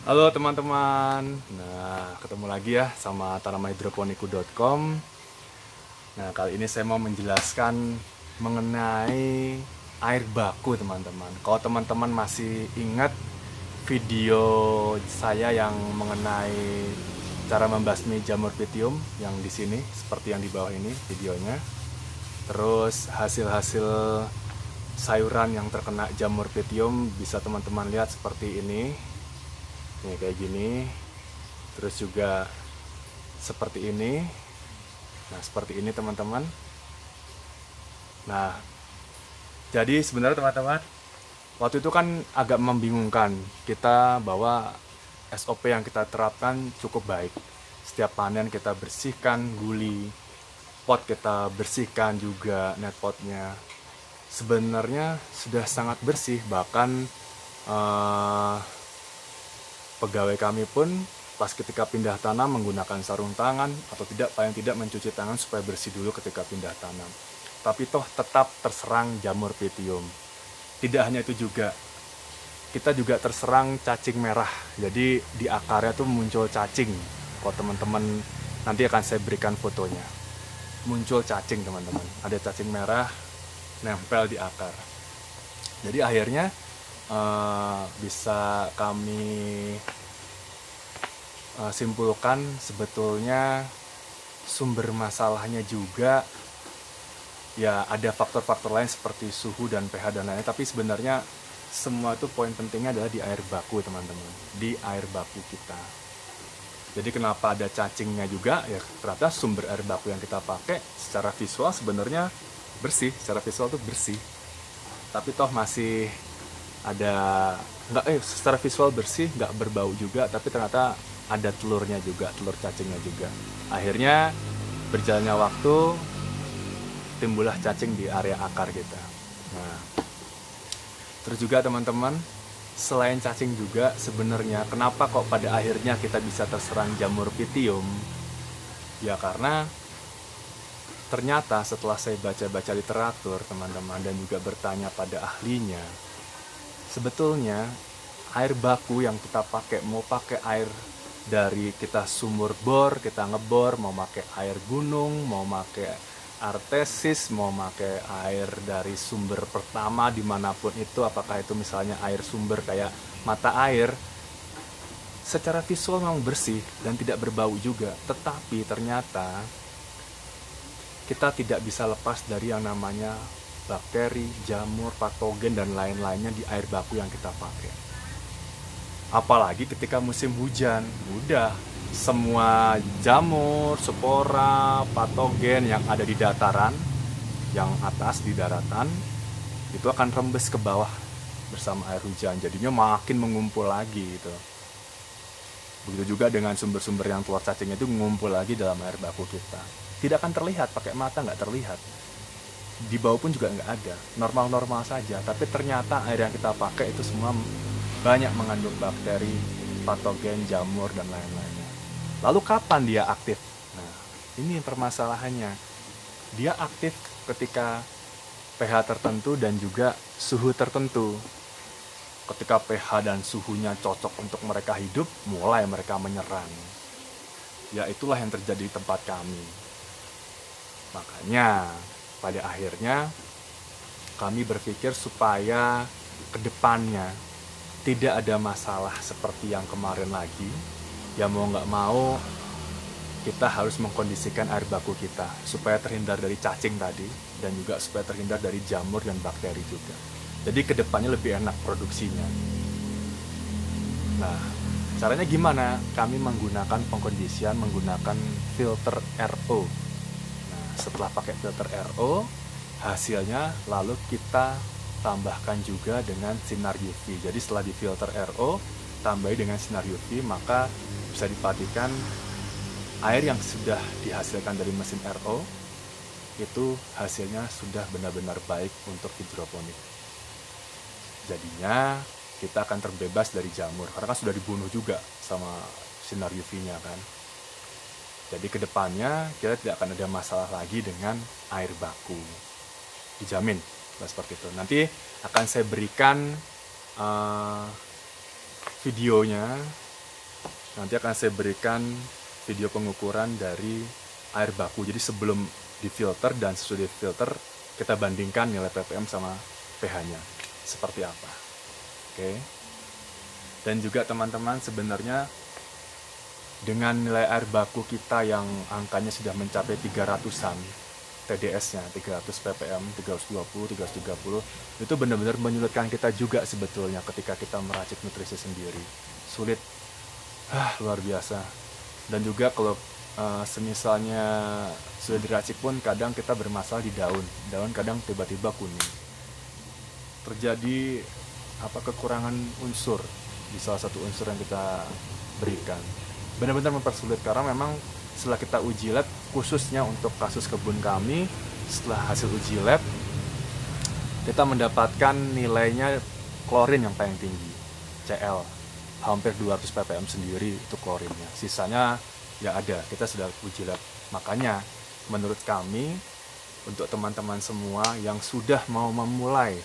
Halo teman-teman. Nah, ketemu lagi ya sama tanamanhidroponiku.com. Nah, kali ini saya mau menjelaskan mengenai air baku, teman-teman. Kalau teman-teman masih ingat video saya yang mengenai cara membasmi jamur pythium yang di sini, seperti yang di bawah ini videonya. Terus hasil-hasil sayuran yang terkena jamur pythium bisa teman-teman lihat seperti ini. Nih kayak gini. Terus juga seperti ini. Nah, seperti ini teman-teman. Nah, jadi sebenarnya teman-teman, waktu itu kan agak membingungkan kita bahwa SOP yang kita terapkan cukup baik. Setiap panen kita bersihkan guli, pot kita bersihkan juga net potnya. Sebenarnya sudah sangat bersih, bahkan eh, pegawai kami pun pas ketika pindah tanam menggunakan sarung tangan atau tidak, paling tidak mencuci tangan supaya bersih dulu ketika pindah tanam. Tapi toh tetap terserang jamur pythium. Tidak hanya itu juga, kita juga terserang cacing merah. Jadi di akarnya tuh muncul cacing. Kalau teman-teman nanti akan saya berikan fotonya. Muncul cacing teman-teman. Ada cacing merah nempel di akar. Jadi akhirnya bisa kami simpulkan sebetulnya sumber masalahnya juga ya ada faktor-faktor lain seperti suhu dan pH dan lainnya, tapi sebenarnya semua itu poin pentingnya adalah di air baku teman-teman, di air baku kita. Jadi kenapa ada cacingnya juga ya, ternyata sumber air baku yang kita pakai secara visual sebenarnya bersih, secara visual tuh bersih, tapi toh masih ada nggak secara visual bersih, nggak berbau juga, tapi ternyata ada telurnya juga, telur cacingnya juga. Akhirnya berjalannya waktu timbullah cacing di area akar kita. Nah, terus juga teman-teman, selain cacing juga sebenarnya kenapa kok pada akhirnya kita bisa terserang jamur pythium? Ya karena ternyata setelah saya baca-baca literatur teman-teman dan juga bertanya pada ahlinya, sebetulnya air baku yang kita pakai, mau pakai air dari kita sumur bor, kita ngebor, mau pakai air gunung, mau pakai artesis, mau pakai air dari sumber pertama dimanapun itu, apakah itu misalnya air sumber kayak mata air, secara visual memang bersih dan tidak berbau juga, tetapi ternyata kita tidak bisa lepas dari yang namanya bakteri, jamur, patogen, dan lain-lainnya di air baku yang kita pakai. Apalagi ketika musim hujan, udah semua jamur, spora, patogen yang ada di dataran, yang atas di daratan, itu akan rembes ke bawah bersama air hujan. Jadinya makin mengumpul lagi gitu. Begitu juga dengan sumber-sumber yang telur cacingnya itu mengumpul lagi dalam air baku kita. Tidak akan terlihat, pakai mata nggak terlihat. Di bawah pun juga nggak ada, normal-normal saja. Tapi ternyata air yang kita pakai itu semua banyak mengandung bakteri, patogen, jamur, dan lain-lainnya. Lalu kapan dia aktif? Nah, ini permasalahannya. Dia aktif ketika pH tertentu dan juga suhu tertentu. Ketika pH dan suhunya cocok untuk mereka hidup, mulai mereka menyerang. Ya itulah yang terjadi di tempat kami. Makanya pada akhirnya kami berpikir supaya kedepannya tidak ada masalah seperti yang kemarin lagi, ya mau nggak mau kita harus mengkondisikan air baku kita supaya terhindar dari cacing tadi dan juga supaya terhindar dari jamur dan bakteri juga. Jadi kedepannya lebih enak produksinya. Nah, caranya gimana? Kami menggunakan pengkondisian menggunakan filter RO. Nah, setelah pakai filter RO, hasilnya lalu kita tambahkan juga dengan sinar UV. Jadi setelah di filter RO, tambahi dengan sinar UV, maka bisa diperhatikan air yang sudah dihasilkan dari mesin RO itu hasilnya sudah benar-benar baik untuk hidroponik. Jadinya kita akan terbebas dari jamur karena kan sudah dibunuh juga sama sinar UV-nya kan. Jadi kedepannya kita tidak akan ada masalah lagi dengan air baku, dijamin seperti itu. Nanti akan saya berikan videonya nanti akan saya berikan video pengukuran dari air baku. Jadi sebelum difilter dan sesudah difilter, kita bandingkan nilai ppm sama pH-nya seperti apa. Oke. Dan juga teman-teman, sebenarnya dengan nilai air baku kita yang angkanya sudah mencapai 300-an TDS-nya, 300 ppm, 320, 330, itu benar-benar menyulitkan kita juga sebetulnya ketika kita meracik nutrisi sendiri. Sulit, luar biasa. Dan juga kalau semisalnya sudah diracik pun kadang kita bermasalah di daun kadang tiba-tiba kuning. Terjadi kekurangan unsur di salah satu unsur yang kita berikan. Benar-benar mempersulit karena memang setelah kita uji lab, khususnya untuk kasus kebun kami, setelah hasil uji lab kita mendapatkan nilainya klorin yang paling tinggi, Cl, hampir 200 ppm sendiri itu klorinnya. Sisanya ya ada, kita sudah uji lab. Makanya menurut kami, untuk teman-teman semua yang sudah mau memulai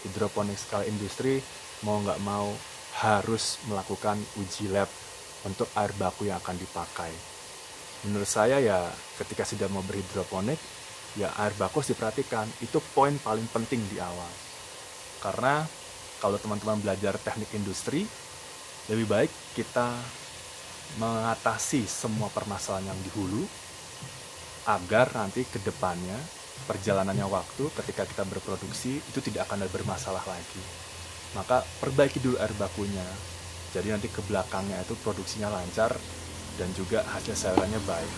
hidroponik skala industri, mau nggak mau harus melakukan uji lab untuk air baku yang akan dipakai. Menurut saya ya ketika sudah mau berhidroponik, ya air baku harus diperhatikan. Itu poin paling penting di awal. Karena kalau teman-teman belajar teknik industri, lebih baik kita mengatasi semua permasalahan yang di hulu, agar nanti ke depannya, perjalanannya waktu ketika kita berproduksi, itu tidak akan ada bermasalah lagi. Maka perbaiki dulu air bakunya. Jadi nanti ke belakangnya itu produksinya lancar dan juga hasil sayurannya baik.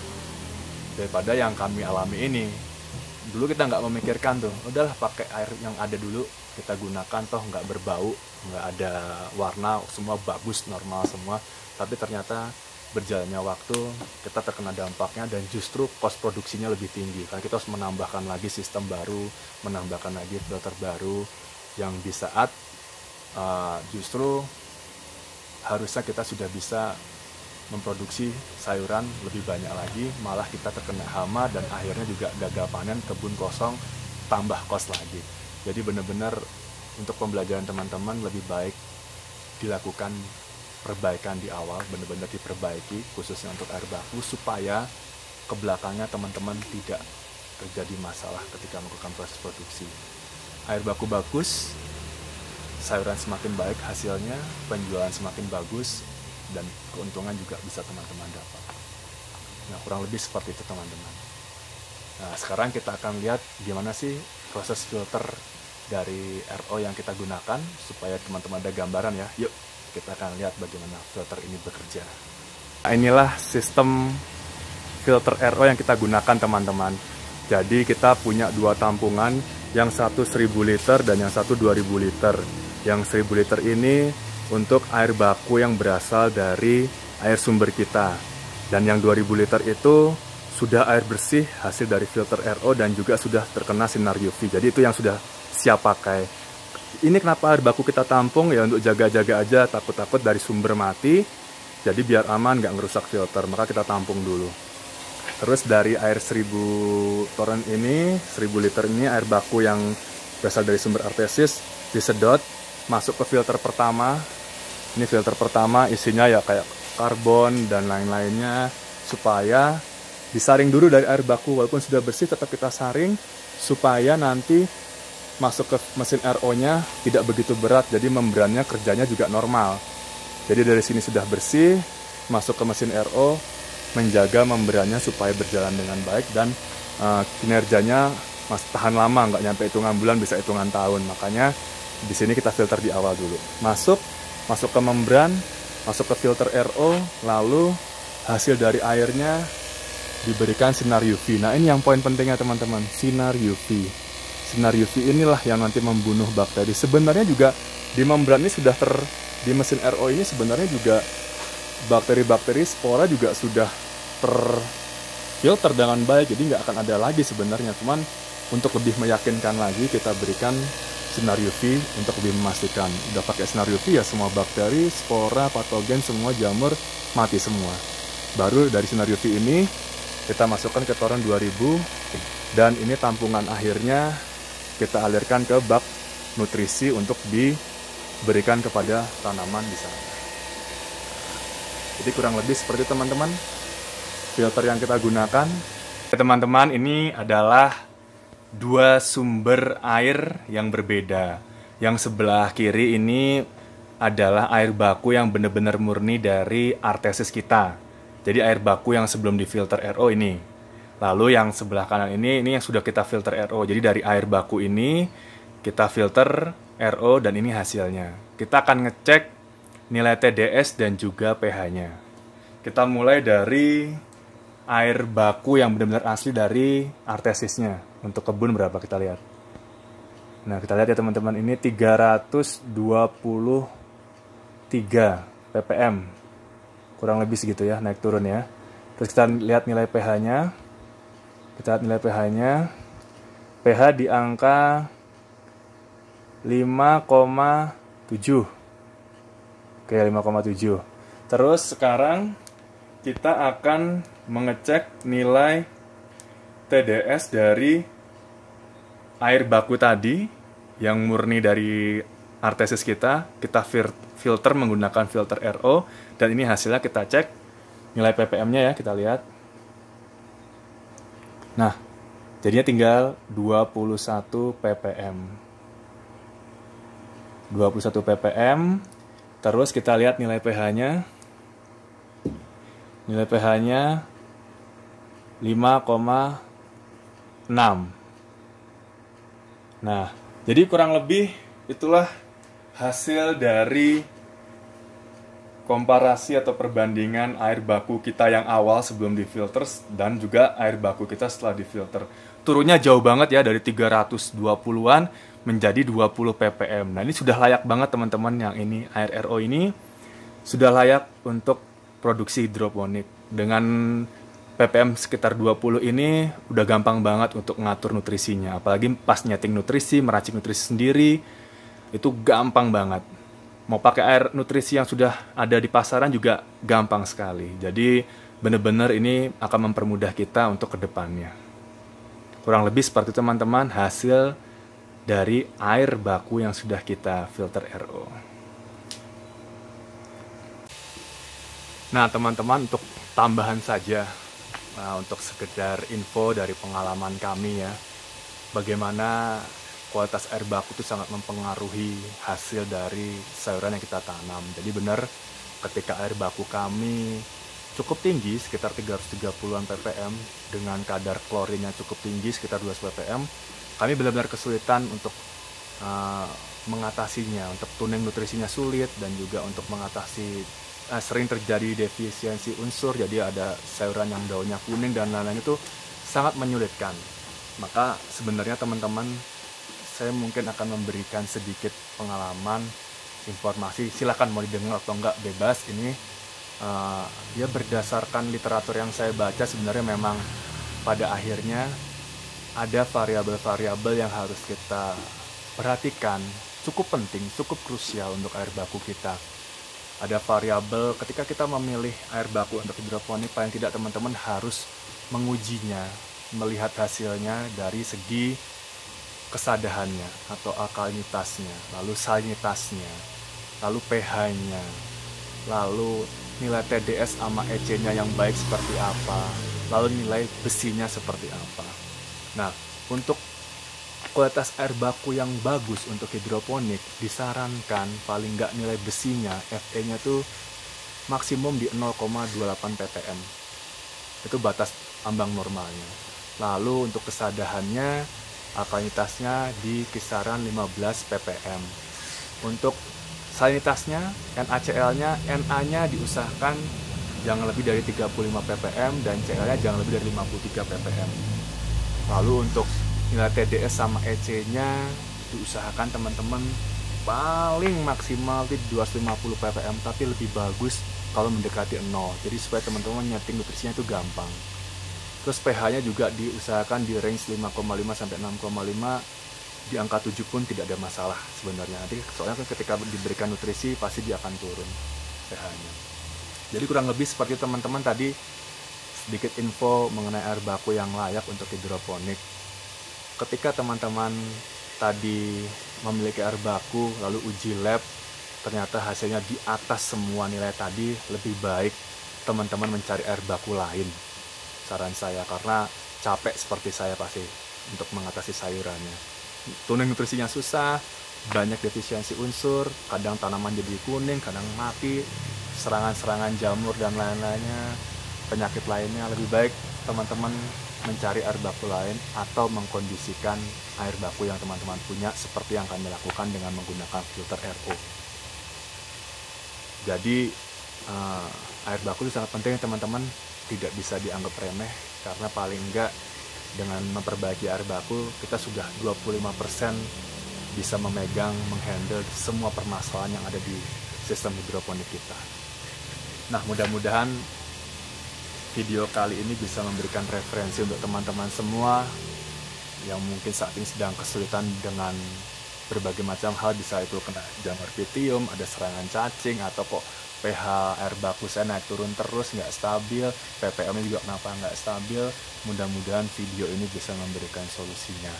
Daripada yang kami alami ini, dulu kita nggak memikirkan tuh, udahlah pakai air yang ada dulu, kita gunakan toh nggak berbau, nggak ada warna, semua bagus, normal semua. Tapi ternyata berjalannya waktu, kita terkena dampaknya dan justru cost produksinya lebih tinggi. Karena kita harus menambahkan lagi sistem baru, menambahkan lagi filter baru, yang di saat justru harusnya kita sudah bisa memproduksi sayuran lebih banyak lagi, malah kita terkena hama dan akhirnya juga gagal panen, kebun kosong, tambah kos lagi. Jadi benar-benar untuk pembelajaran teman-teman lebih baik dilakukan perbaikan di awal, benar-benar diperbaiki khususnya untuk air baku supaya ke belakangnya teman-teman tidak terjadi masalah ketika melakukan proses produksi. Air baku bagus, sayuran semakin baik hasilnya, penjualan semakin bagus, dan keuntungan juga bisa teman-teman dapat. Nah, kurang lebih seperti itu teman-teman. Nah, sekarang kita akan lihat gimana sih proses filter dari RO yang kita gunakan supaya teman-teman ada gambaran ya. Yuk, kita akan lihat bagaimana filter ini bekerja. Nah, inilah sistem filter RO yang kita gunakan teman-teman. Jadi kita punya dua tampungan, yang satu 1000 liter dan yang satu 2000 liter. Yang 1000 liter ini untuk air baku yang berasal dari air sumber kita. Dan yang 2000 liter itu sudah air bersih hasil dari filter RO dan juga sudah terkena sinar UV. Jadi itu yang sudah siap pakai. Ini kenapa air baku kita tampung ya, untuk jaga-jaga aja, takut-takut dari sumber mati. Jadi biar aman, nggak ngerusak filter, maka kita tampung dulu. Terus dari air 1000 toren ini, 1000 liter ini air baku yang berasal dari sumber artesis disedot, masuk ke filter pertama. Ini filter pertama isinya ya kayak karbon dan lain-lainnya, supaya disaring dulu dari air baku. Walaupun sudah bersih tetap kita saring supaya nanti masuk ke mesin RO-nya tidak begitu berat, jadi membrannya kerjanya juga normal. Jadi dari sini sudah bersih, masuk ke mesin RO, menjaga membrannya supaya berjalan dengan baik dan kinerjanya tahan lama, nggak nyampe hitungan bulan, bisa hitungan tahun. Makanya di sini kita filter di awal dulu. Masuk ke membran, masuk ke filter RO, lalu hasil dari airnya diberikan sinar UV. Nah, ini yang poin pentingnya teman-teman, sinar UV. Sinar UV inilah yang nanti membunuh bakteri. Sebenarnya juga di membran ini sudah di mesin RO ini sebenarnya juga bakteri-bakteri spora juga sudah terfilter dengan baik, jadi nggak akan ada lagi sebenarnya. Cuman untuk lebih meyakinkan lagi kita berikan sinar UV untuk lebih memastikan. Udah pakai sinar UV ya semua bakteri, spora, patogen, semua jamur mati semua. Baru dari sinar UV ini kita masukkan ke toren 2000 dan ini tampungan akhirnya kita alirkan ke bak nutrisi untuk diberikan kepada tanaman di sana. Jadi kurang lebih seperti teman-teman filter yang kita gunakan. Teman-teman, ini adalah dua sumber air yang berbeda. Yang sebelah kiri ini adalah air baku yang benar-benar murni dari artesis kita. Jadi air baku yang sebelum difilter RO ini. Lalu yang sebelah kanan ini yang sudah kita filter RO. Jadi dari air baku ini kita filter RO dan ini hasilnya. Kita akan ngecek nilai TDS dan juga pH-nya. Kita mulai dari air baku yang benar-benar asli dari artesisnya. Untuk kebun berapa kita lihat. Nah, kita lihat ya teman-teman, ini 323 ppm. Kurang lebih segitu ya, naik turun ya. Terus kita lihat nilai pH-nya. Kita lihat nilai pH-nya. pH di angka 5,7. Oke, 5,7. Terus sekarang kita akan mengecek nilai TDS dari air baku tadi yang murni dari artesis kita filter menggunakan filter RO, dan ini hasilnya kita cek nilai ppm-nya ya, kita lihat. Nah, jadinya tinggal 21 ppm. 21 ppm. Terus kita lihat nilai pH-nya. Nilai pH-nya 5,6. Nah, jadi kurang lebih itulah hasil dari komparasi atau perbandingan air baku kita yang awal sebelum difilter dan juga air baku kita setelah difilter. Turunnya jauh banget ya, dari 320-an menjadi 20 ppm. Nah, ini sudah layak banget teman-teman, yang ini air RO ini sudah layak untuk produksi hidroponik. Dengan ppm sekitar 20 ini udah gampang banget untuk ngatur nutrisinya. Apalagi pas nyeting nutrisi, meracik nutrisi sendiri, itu gampang banget. Mau pakai air nutrisi yang sudah ada di pasaran juga gampang sekali. Jadi bener-bener ini akan mempermudah kita untuk kedepannya. Kurang lebih seperti teman-teman hasil dari air baku yang sudah kita filter RO. Nah teman-teman, untuk tambahan saja, untuk sekedar info dari pengalaman kami ya, bagaimana kualitas air baku itu sangat mempengaruhi hasil dari sayuran yang kita tanam. Jadi benar, ketika air baku kami cukup tinggi, sekitar 330-an ppm, dengan kadar klorinnya cukup tinggi, sekitar 200 ppm, kami benar-benar kesulitan untuk mengatasinya, untuk tuning nutrisinya sulit, dan juga untuk mengatasi sering terjadi defisiensi unsur, jadi ada sayuran yang daunnya kuning dan lain-lain, itu sangat menyulitkan. Maka sebenarnya teman-teman, saya mungkin akan memberikan sedikit pengalaman, informasi, silakan mau didengar atau enggak, bebas. Ini ya berdasarkan literatur yang saya baca, sebenarnya memang pada akhirnya ada variabel-variabel yang harus kita perhatikan, cukup penting, cukup krusial untuk air baku kita. Ada variabel ketika kita memilih air baku untuk hidroponik, paling tidak teman-teman harus mengujinya, melihat hasilnya dari segi kesadahannya atau alkalinitasnya, lalu salinitasnya, lalu pH-nya, lalu nilai TDS sama EC-nya yang baik seperti apa, lalu nilai besinya seperti apa. Nah, untuk kualitas air baku yang bagus untuk hidroponik, disarankan paling nggak nilai besinya, Fe-nya tuh maksimum di 0,28 ppm. Itu batas ambang normalnya. Lalu untuk kesadahannya, alkalinitasnya di kisaran 15 ppm. Untuk salinitasnya, NaCl-nya, Na-nya diusahakan jangan lebih dari 35 ppm dan Cl-nya jangan lebih dari 53 ppm. Lalu untuk nilai TDS sama EC-nya diusahakan teman-teman paling maksimal di 250 ppm, tapi lebih bagus kalau mendekati 0. Jadi supaya teman-teman nyeting nutrisinya itu gampang. Terus pH-nya juga diusahakan di range 5,5 sampai 6,5. Di angka 7 pun tidak ada masalah sebenarnya. Nanti soalnya ketika diberikan nutrisi pasti dia akan turun pH-nya. Jadi kurang lebih seperti teman-teman tadi, sedikit info mengenai air baku yang layak untuk hidroponik. Ketika teman-teman tadi memiliki air baku lalu uji lab, ternyata hasilnya di atas semua nilai tadi, lebih baik teman-teman mencari air baku lain. Saran saya, karena capek seperti saya pasti untuk mengatasi sayurannya. Tuning nutrisinya susah, banyak defisiensi unsur, kadang tanaman jadi kuning, kadang mati, serangan-serangan jamur dan lain-lainnya, penyakit lainnya. Lebih baik teman-teman mencari air baku lain atau mengkondisikan air baku yang teman-teman punya seperti yang kami lakukan dengan menggunakan filter RO. Jadi air baku itu sangat penting teman-teman, tidak bisa dianggap remeh, karena paling enggak dengan memperbaiki air baku kita sudah 25% bisa memegang, menghandle semua permasalahan yang ada di sistem hidroponik kita. Nah, mudah-mudahan video kali ini bisa memberikan referensi untuk teman-teman semua yang mungkin saat ini sedang kesulitan dengan berbagai macam hal, bisa itu kena jamur pitium, ada serangan cacing, atau kok pH air baku saya naik turun terus, nggak stabil, ppm-nya juga kenapa nggak stabil. Mudah-mudahan video ini bisa memberikan solusinya.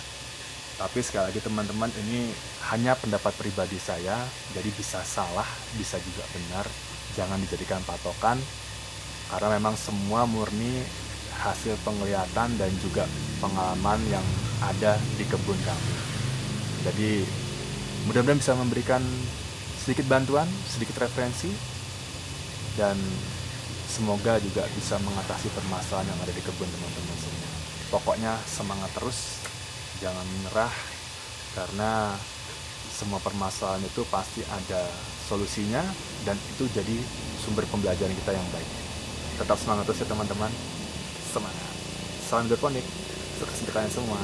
Tapi sekali lagi teman-teman, ini hanya pendapat pribadi saya, jadi bisa salah, bisa juga benar, jangan dijadikan patokan, karena memang semua murni hasil penglihatan dan juga pengalaman yang ada di kebun kami. Jadi mudah-mudahan bisa memberikan sedikit bantuan, sedikit referensi, dan semoga juga bisa mengatasi permasalahan yang ada di kebun teman-teman semua. Pokoknya semangat terus, jangan menyerah, karena semua permasalahan itu pasti ada solusinya, dan itu jadi sumber pembelajaran kita yang baik. Tetap semangat terus ya teman-teman, semangat. Salam hidroponik, sukses untuk kalian semua.